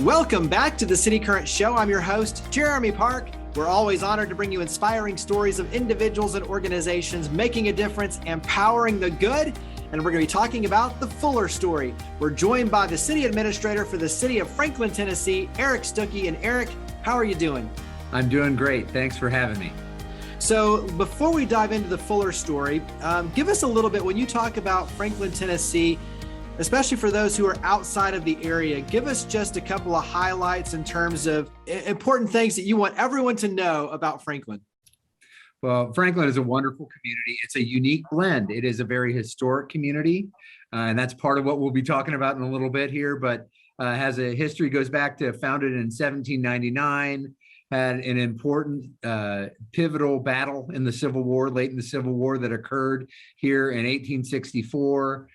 Welcome back to the City Current Show. I'm your host, Jeremy Park. We're always honored to bring you inspiring stories of individuals and organizations making a difference, empowering the good. And we're going to be talking about the Fuller story. We're joined by the city administrator for the city of Franklin, Tennessee, Eric Stuckey. And Eric, how are you doing? I'm doing great. Thanks for having me. So before we dive into the Fuller story, give us a little bit, when you talk about Franklin, Tennessee, especially for those who are outside of the area, give us just a couple of highlights in terms of important things that you want everyone to know about Franklin. Well, Franklin is a wonderful community. It's a unique blend. It is a very historic community, and that's part of what we'll be talking about in a little bit here, but has a history, goes back to founded in 1799, had an important pivotal battle in the Civil War, late in the Civil War, that occurred here in 1864.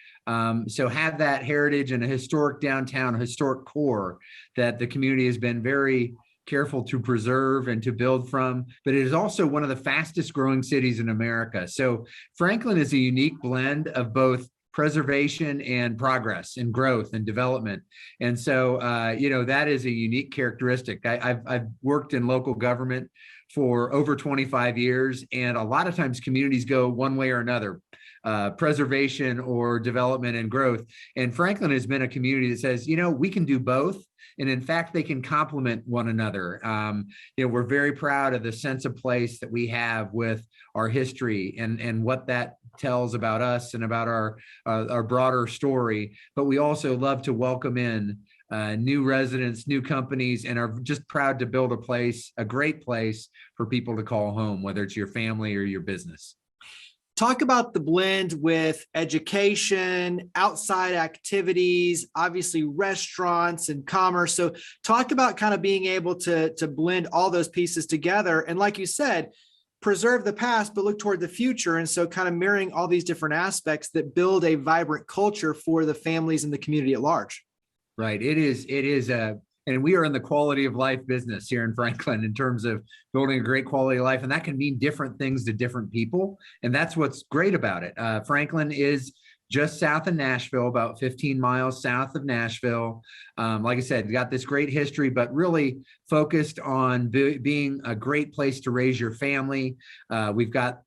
So have that heritage and a historic downtown, a historic core that the community has been very careful to preserve and to build from, but it is also one of the fastest growing cities in America. So Franklin is a unique blend of both preservation and progress and growth and development. And so, that is a unique characteristic. I've worked in local government for over 25 years, and a lot of times communities go one way or another. Preservation or development and growth. And Franklin has been a community that says, we can do both. And in fact, they can complement one another. We're very proud of the sense of place that we have with our history and what that tells about us and about our broader story. But we also love to welcome in new residents, new companies, and are just proud to build a great place for people to call home, whether it's your family or your business. Talk about the blend with education, outside activities, obviously restaurants and commerce. So talk about kind of being able to blend all those pieces together. And like you said, preserve the past, but look toward the future. And so kind of mirroring all these different aspects that build a vibrant culture for the families and the community at large. Right. It is and we are in the quality of life business here in Franklin in terms of building a great quality of life. And that can mean different things to different people. And that's what's great about it. Franklin is just south of Nashville, about 15 miles south of Nashville. Like I said, got this great history, but really focused on being a great place to raise your family. We've got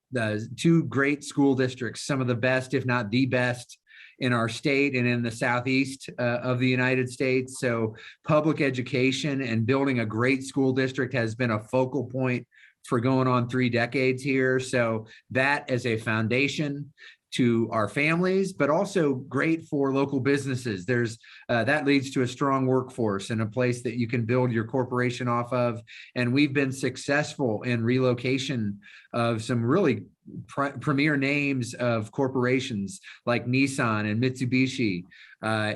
two great school districts, some of the best, if not the best, in our state and in the southeast of the United States. So public education and building a great school district has been a focal point for going on 3 decades here. So that as a foundation to our families, but also great for local businesses. That leads to a strong workforce and a place that you can build your corporation off of. And we've been successful in relocation of some really premier names of corporations like Nissan and Mitsubishi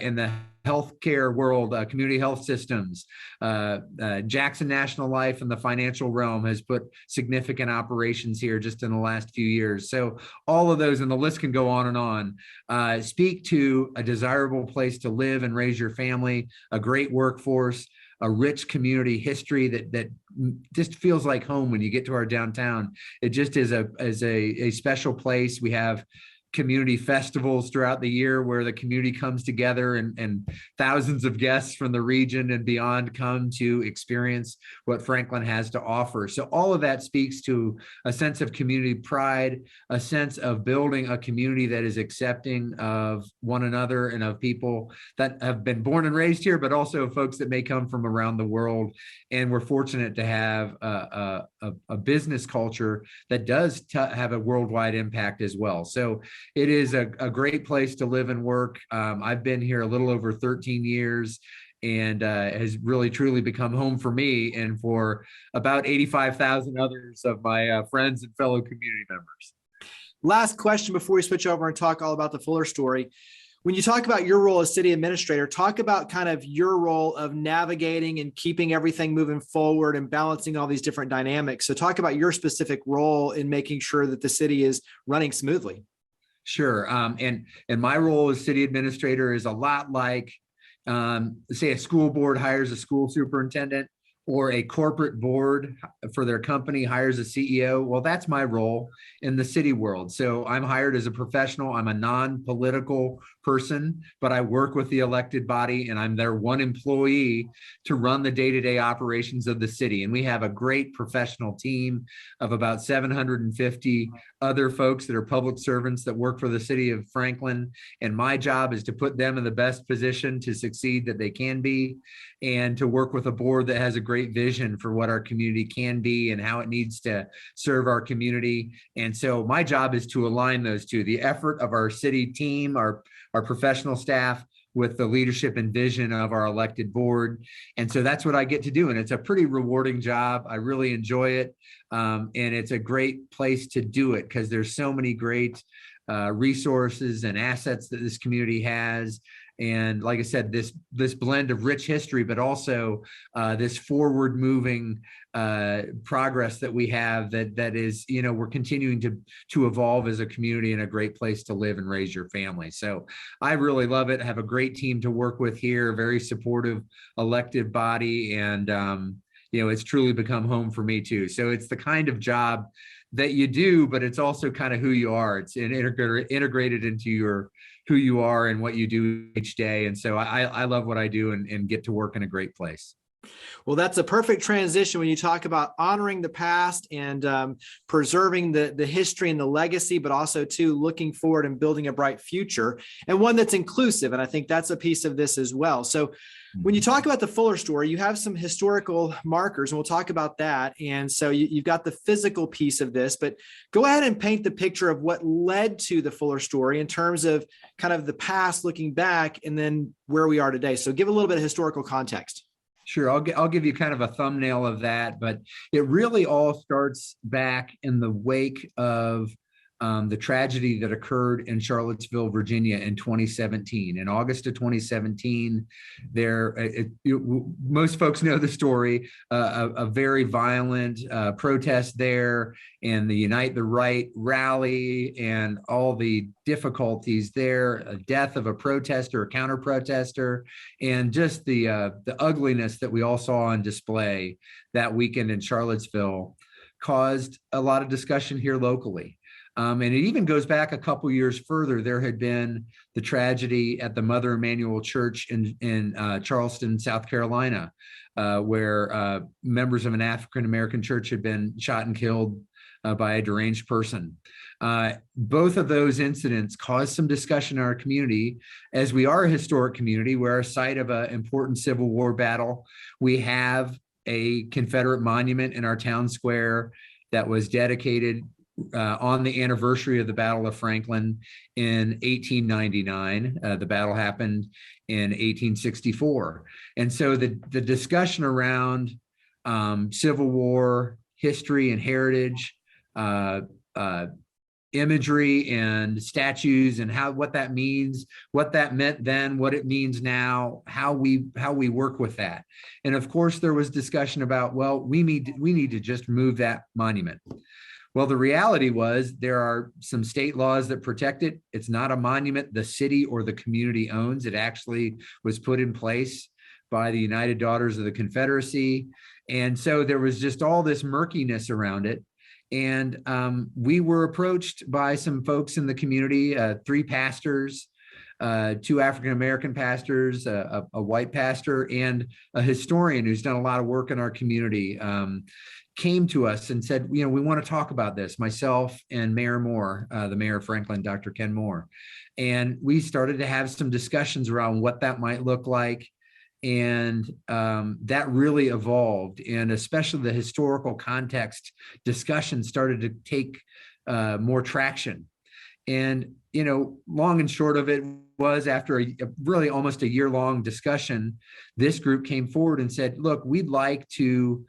in the healthcare world, community health systems. Jackson National Life in the financial realm has put significant operations here just in the last few years. So all of those, and the list can go on and on, speak to a desirable place to live and raise your family, a great workforce, a rich community history that just feels like home when you get to our downtown. It just is a special place. We have community festivals throughout the year where the community comes together and thousands of guests from the region and beyond come to experience what Franklin has to offer. So all of that speaks to a sense of community pride, a sense of building a community that is accepting of one another and of people that have been born and raised here, but also folks that may come from around the world. And we're fortunate to have a business culture that does have a worldwide impact as well. So it is a great place to live and work. I've been here a little over 13 years and has really truly become home for me and for about 85,000 others of my friends and fellow community members. Last question before we switch over and talk all about the Fuller story. When you talk about your role as city administrator, talk about kind of your role of navigating and keeping everything moving forward and balancing all these different dynamics. So talk about your specific role in making sure that the city is running smoothly. Sure. And my role as city administrator is a lot like, say, a school board hires a school superintendent or a corporate board for their company hires a CEO. Well, that's my role in the city world. So I'm hired as a professional. I'm a non-political person, but I work with the elected body, and I'm their one employee to run the day-to-day operations of the city. And we have a great professional team of about 750 other folks that are public servants that work for the city of Franklin. And my job is to put them in the best position to succeed that they can be, and to work with a board that has a great vision for what our community can be and how it needs to serve our community. And so my job is to align those two, the effort of our city team, our professional staff, with the leadership and vision of our elected board. And so that's what I get to do. And it's a pretty rewarding job. I really enjoy it. And it's a great place to do it because there's so many great resources and assets that this community has. And like I said, this blend of rich history, but also this forward moving progress that we have that is, we're continuing to evolve as a community and a great place to live and raise your family. So I really love it. I have a great team to work with here, very supportive elected body. And, it's truly become home for me too. So it's the kind of job that you do, but it's also kind of who you are. It's integrated into who you are and what you do each day. And so I love what I do and get to work in a great place. Well, that's a perfect transition when you talk about honoring the past and preserving the history and the legacy, but also too looking forward and building a bright future, and one that's inclusive. And I think that's a piece of this as well. So when you talk about the Fuller story, you have some historical markers, and we'll talk about that. And so you've got the physical piece of this, but go ahead and paint the picture of what led to the Fuller story in terms of kind of the past, looking back, and then where we are today. So give a little bit of historical context. Sure, I'll give you kind of a thumbnail of that, but it really all starts back in the wake of the tragedy that occurred in Charlottesville, Virginia in 2017. In August of 2017, most folks know the story, a very violent protest there, and the Unite the Right rally and all the difficulties there, a death of a protester, a counter protester, and just the ugliness that we all saw on display that weekend in Charlottesville caused a lot of discussion here locally. And it even goes back a couple years further. There had been the tragedy at the Mother Emanuel Church in Charleston, South Carolina, where members of an African-American church had been shot and killed by a deranged person. Both of those incidents caused some discussion in our community, as we are a historic community. We're a site of an important Civil War battle. We have a Confederate monument in our town square that was dedicated on the anniversary of the Battle of Franklin in 1899. The battle happened in 1864. And so the discussion around Civil War history and heritage, imagery and statues, and what that means, what that meant then, what it means now, how we work with that. And of course, there was discussion about, well, we need to just move that monument. Well, the reality was there are some state laws that protect it. It's not a monument the city or the community owns. It actually was put in place by the United Daughters of the Confederacy. And so there was just all this murkiness around it. And we were approached by some folks in the community, 3 pastors, 2 African-American pastors, a white pastor, and a historian who's done a lot of work in our community, came to us and said, we want to talk about this, myself and Mayor Moore, the mayor of Franklin, Dr. Ken Moore. And we started to have some discussions around what that might look like. And that really evolved. And especially the historical context discussion started to take more traction. And, long and short of it was, after a really almost a year-long discussion, this group came forward and said, look, we'd like to,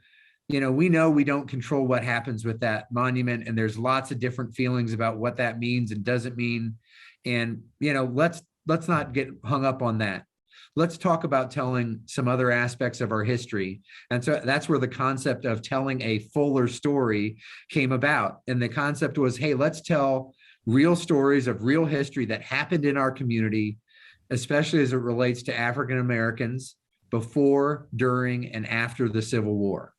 we know we don't control what happens with that monument, and there's lots of different feelings about what that means and doesn't mean. And, let's not get hung up on that. Let's talk about telling some other aspects of our history. And so that's where the concept of telling a fuller story came about. And the concept was, hey, let's tell real stories of real history that happened in our community, especially as it relates to African Americans before, during, and after the Civil War.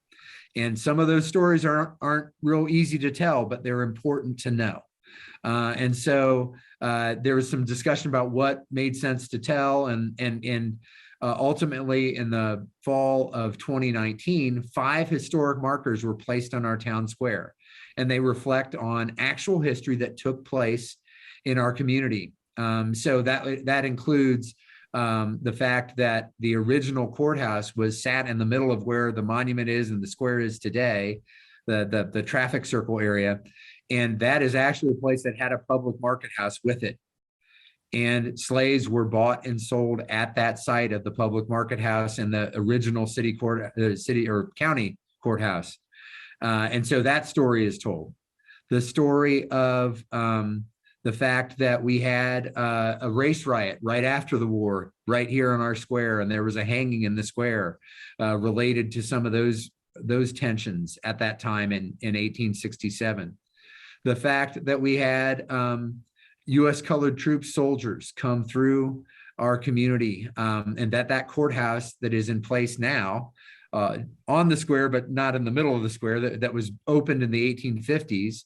And some of those stories aren't real easy to tell, but they're important to know. And so There was some discussion about what made sense to tell, and ultimately in the fall of 2019, 5 historic markers were placed on our town square, and they reflect on actual history that took place in our community. So that includes the fact that the original courthouse was sat in the middle of where the monument is and the square is today, the traffic circle area. And that is actually a place that had a public market house with it. And slaves were bought and sold at that site of the public market house and the original city or county courthouse. And so that story is told. The story of the fact that we had a race riot right after the war, right here on our square, and there was a hanging in the square related to some of those tensions at that time in 1867. The fact that we had U.S. colored troops soldiers come through our community, and that courthouse that is in place now on the square, but not in the middle of the square, that was opened in the 1850s,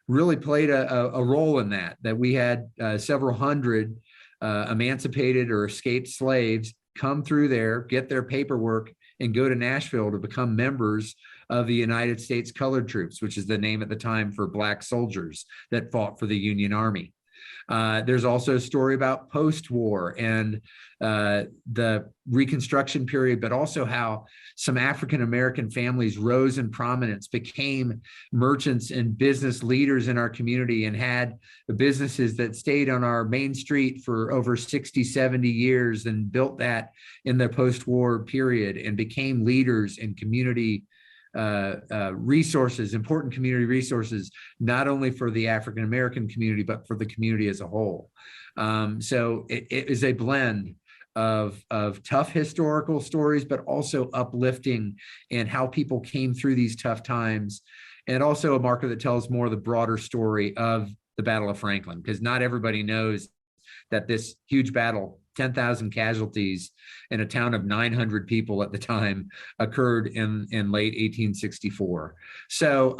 really played a role in that we had several hundred emancipated or escaped slaves come through there, get their paperwork, and go to Nashville to become members of the United States Colored Troops, which is the name at the time for Black soldiers that fought for the Union Army. There's also a story about post-war and the Reconstruction period, but also how some African-American families rose in prominence, became merchants and business leaders in our community, and had businesses that stayed on our main street for over 60, 70 years, and built that in the post-war period and became leaders in community resources, important community resources, not only for the African-American community, but for the community as a whole. So it is a blend of tough historical stories, but also uplifting and how people came through these tough times, and also a marker that tells more of the broader story of the Battle of Franklin, because not everybody knows that this huge battle, 10,000 casualties in a town of 900 people at the time, occurred in late 1864. So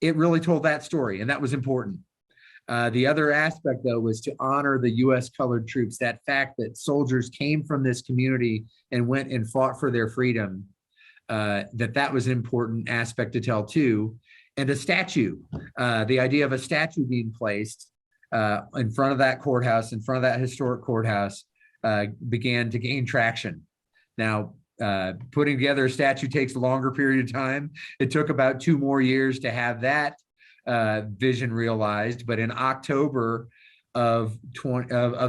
it really told that story, and that was important. The other aspect, though, was to honor the U.S. colored troops, that fact that soldiers came from this community and went and fought for their freedom, that was an important aspect to tell, too. And a statue, the idea of a statue being placed in front of that courthouse, in front of that historic courthouse, began to gain traction. Now, putting together a statue takes a longer period of time. It took about 2 more years to have that vision realized, but in October of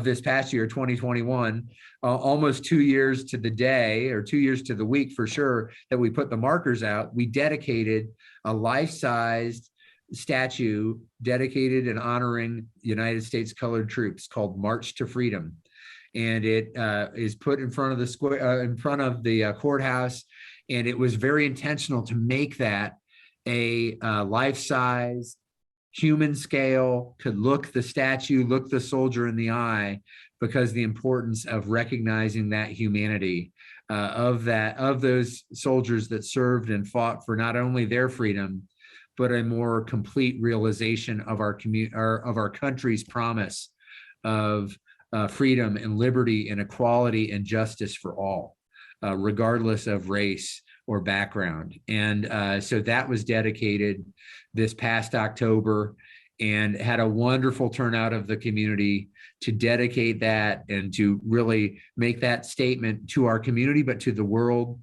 this past year, 2021, almost 2 years to the day, or 2 years to the week for sure, that we put the markers out, we dedicated a life-sized statue dedicated and honoring United States colored troops called March to Freedom. And it is put in front of the square, in front of the courthouse. And it was very intentional to make that a life-size, human scale, could look the statue, look the soldier in the eye, because the importance of recognizing that humanity of those soldiers that served and fought for not only their freedom, but a more complete realization of our country's promise of freedom and liberty and equality and justice for all, regardless of race or background. And so that was dedicated this past October, and had a wonderful turnout of the community to dedicate that and to really make that statement to our community, but to the world.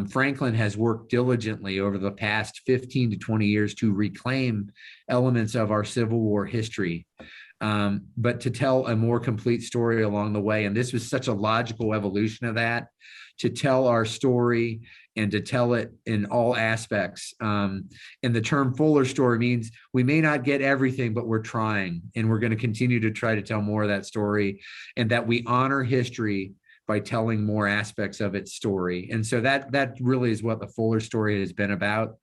Franklin has worked diligently over the past 15 to 20 years to reclaim elements of our Civil War history, but to tell a more complete story along the way. And this was such a logical evolution of that, to tell our story and to tell it in all aspects. And the term fuller story means we may not get everything, but we're trying, and we're going to continue to try to tell more of that story, and that we honor history by telling more aspects of its story. And so that really is what the Fuller story has been about.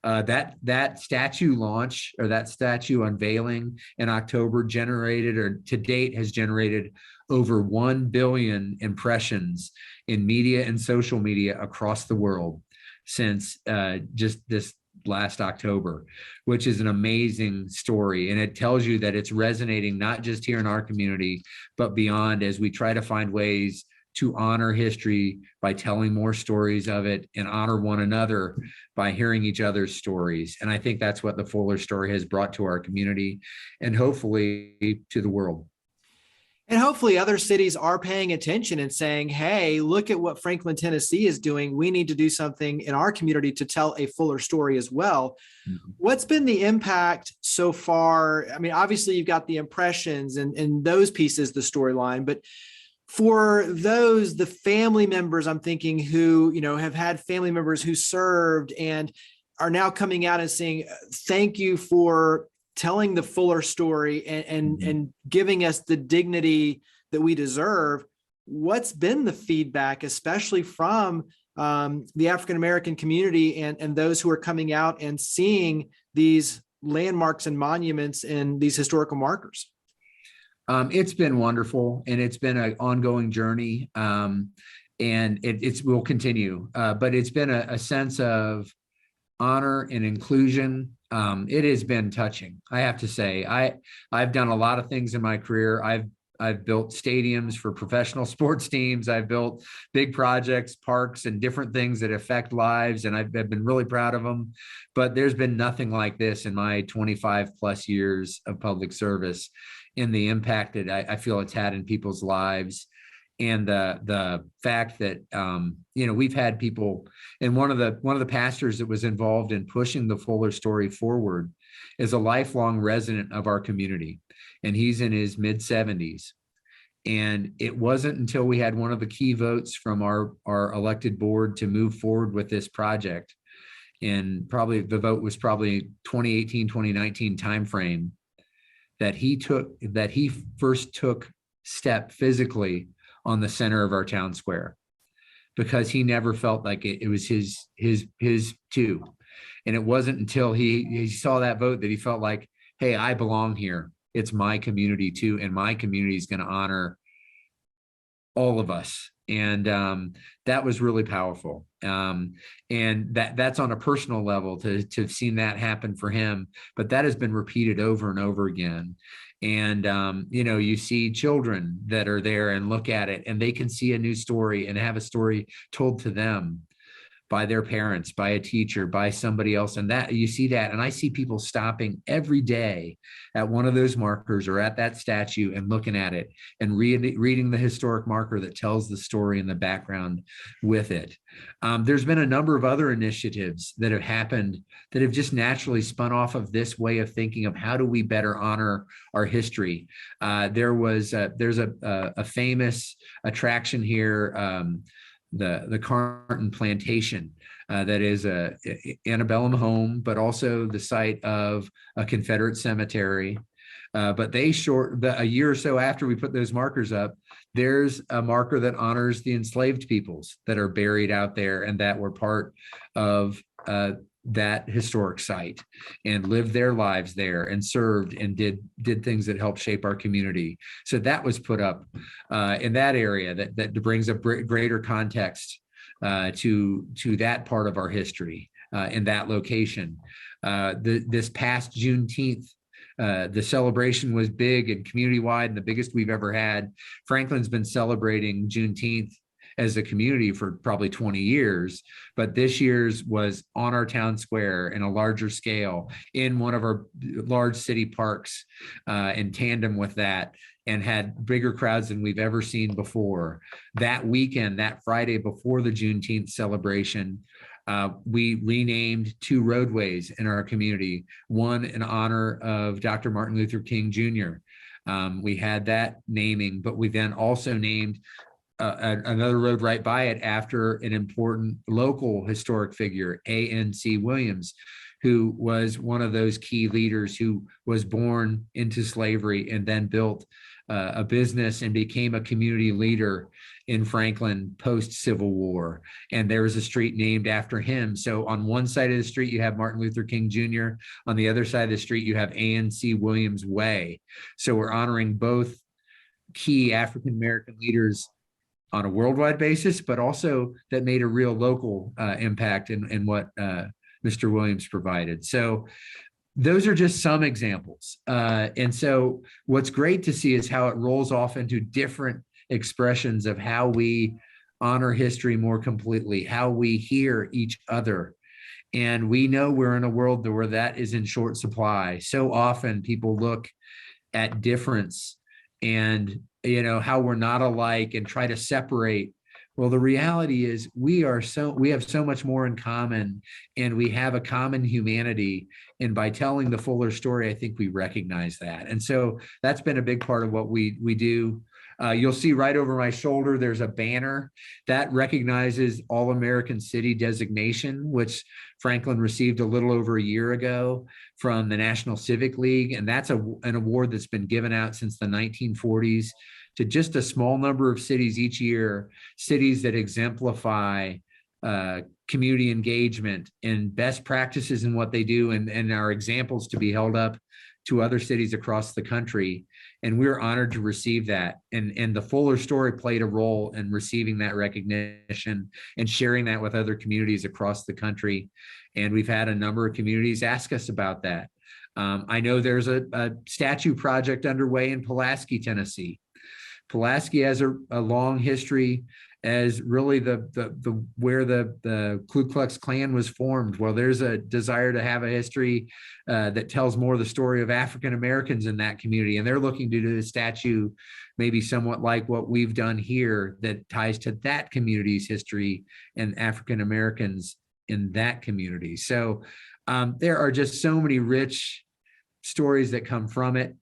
That statue launch, or that statue unveiling in October, generated, or to date has generated, over 1 billion impressions in media and social media across the world since just this last October, which is an amazing story. And it tells you that it's resonating not just here in our community, but beyond, as we try to find ways to honor history by telling more stories of it and honor one another by hearing each other's stories. And I think that's what the Fuller story has brought to our community and hopefully to the world. And hopefully other cities are paying attention and saying, hey, look at what Franklin, Tennessee is doing. We need to do something in our community to tell a fuller story as well. Mm-hmm. What's been the impact so far? I mean, obviously you've got the impressions and those pieces, the storyline, but for those, the family members, I'm thinking who, have had family members who served and are now coming out and saying, thank you for telling the fuller story and giving us the dignity that we deserve. What's been the feedback, especially from the African-American community and those who are coming out and seeing these landmarks and monuments and these historical markers? It's been wonderful, and it's been an ongoing journey, and it will continue. But it's been a sense of honor and inclusion. It has been touching, I have to say. I've done a lot of things in my career. I've built stadiums for professional sports teams. I've built big projects, parks, and different things that affect lives, and I've been really proud of them. But there's been nothing like this in my 25 plus years of public service, in the impact that I feel it's had in people's lives. And the fact that we've had people, and one of the pastors that was involved in pushing the Fuller story forward is a lifelong resident of our community, and he's in his mid-70s. And it wasn't until we had one of the key votes from our elected board to move forward with this project, and probably the vote was probably 2018, 2019 timeframe, that he first took step physically on the center of our town square, because he never felt like it was his too. And it wasn't until he saw that vote that he felt like, hey, I belong here. It's my community too, and my community is going to honor all of us. And that was really powerful. And that's on a personal level to have seen that happen for him. But that has been repeated over and over again. And, you see children that are there and look at it, and they can see a new story and have a story told to them by their parents, by a teacher, by somebody else. And that you see that. And I see people stopping every day at one of those markers or at that statue and looking at it and reading the historic marker that tells the story in the background with it. There's been a number of other initiatives that have happened that have just naturally spun off of this way of thinking of how do we better honor our history. There's a famous attraction here, the Carnton Plantation, that is a antebellum home, but also the site of a Confederate cemetery. But a year or so after we put those markers up, there's a marker that honors the enslaved peoples that are buried out there and that were part of that historic site and lived their lives there and served and did things that helped shape our community. So that was put up in that area that brings a greater context to that part of our history in that location. This past Juneteenth, the celebration was big and community-wide and the biggest we've ever had. Franklin's been celebrating Juneteenth as a community for probably 20 years, but this year's was on our town square in a larger scale in one of our large city parks, in tandem with that, and had bigger crowds than we've ever seen before. That weekend, that Friday before the Juneteenth celebration, we renamed 2 roadways in our community, one in honor of Dr. Martin Luther King Jr. We had that naming, but we then also named another road right by it after an important local historic figure, A.N.C. Williams, who was one of those key leaders who was born into slavery and then built a business and became a community leader in Franklin post-Civil War. And there was a street named after him. So on one side of the street, you have Martin Luther King Jr. On the other side of the street, you have A.N.C. Williams Way. So we're honoring both key African-American leaders on a worldwide basis, but also that made a real local impact in what Mr. Williams provided. So those are just some examples. And so what's great to see is how it rolls off into different expressions of how we honor history more completely, how we hear each other. And we know we're in a world where that is in short supply. So often people look at difference and, how we're not alike and try to separate. Well, the reality is we have so much more in common, and we have a common humanity. And by telling the fuller story, I think we recognize that. And so that's been a big part of what we do. You'll see right over my shoulder, there's a banner that recognizes All-American City designation, which Franklin received a little over a year ago from the National Civic League. And that's an award that's been given out since the 1940s to just a small number of cities each year, cities that exemplify community engagement and best practices in what they do, and are examples to be held up to other cities across the country. And we're honored to receive that. And the Fuller story played a role in receiving that recognition and sharing that with other communities across the country. And we've had a number of communities ask us about that. I know there's a statue project underway in Pulaski, Tennessee. Pulaski has a long history as really where the Ku Klux Klan was formed. Well, there's a desire to have a history that tells more of the story of African Americans in that community, and they're looking to do a statue maybe somewhat like what we've done here that ties to that community's history and African Americans in that community. So there are just so many rich stories that come from it.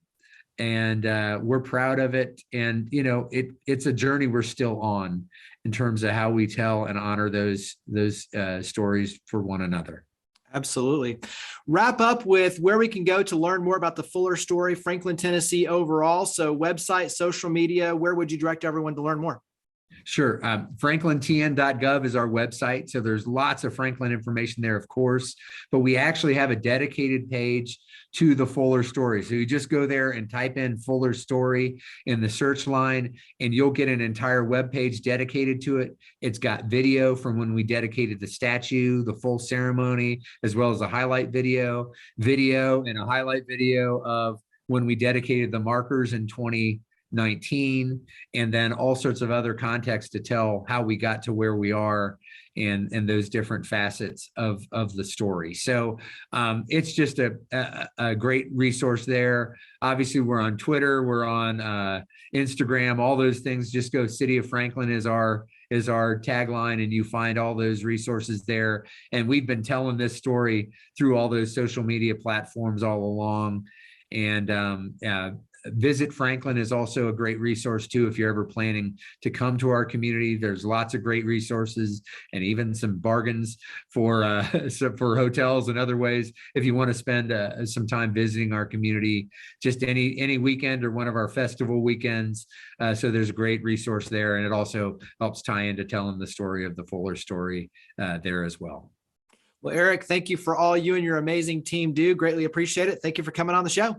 And we're proud of it. And, it's a journey we're still on in terms of how we tell and honor those stories for one another. Absolutely. Wrap up with where we can go to learn more about the Fuller story, Franklin, Tennessee overall. So website, social media, where would you direct everyone to learn more? Sure. FranklinTN.gov is our website. So there's lots of Franklin information there, of course, but we actually have a dedicated page to the Fuller story. So you just go there and type in Fuller story in the search line, and you'll get an entire web page dedicated to it. It's got video from when we dedicated the statue, the full ceremony, as well as a highlight video and a highlight video of when we dedicated the markers in 2019, and then all sorts of other context to tell how we got to where we are and those different facets of the story. So it's just a great resource there. Obviously, we're on Twitter, we're on Instagram, all those things. Just go City of Franklin is our tagline, and you find all those resources there. And we've been telling this story through all those social media platforms all along. And Visit Franklin is also a great resource too. If you're ever planning to come to our community, there's lots of great resources and even some bargains for hotels and other ways. If you want to spend some time visiting our community, just any weekend or one of our festival weekends. So there's a great resource there. And it also helps tie into telling the story of the Fuller story there as well. Well, Eric, thank you for all you and your amazing team do. Greatly appreciate it. Thank you for coming on the show.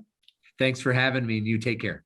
Thanks for having me, and you take care.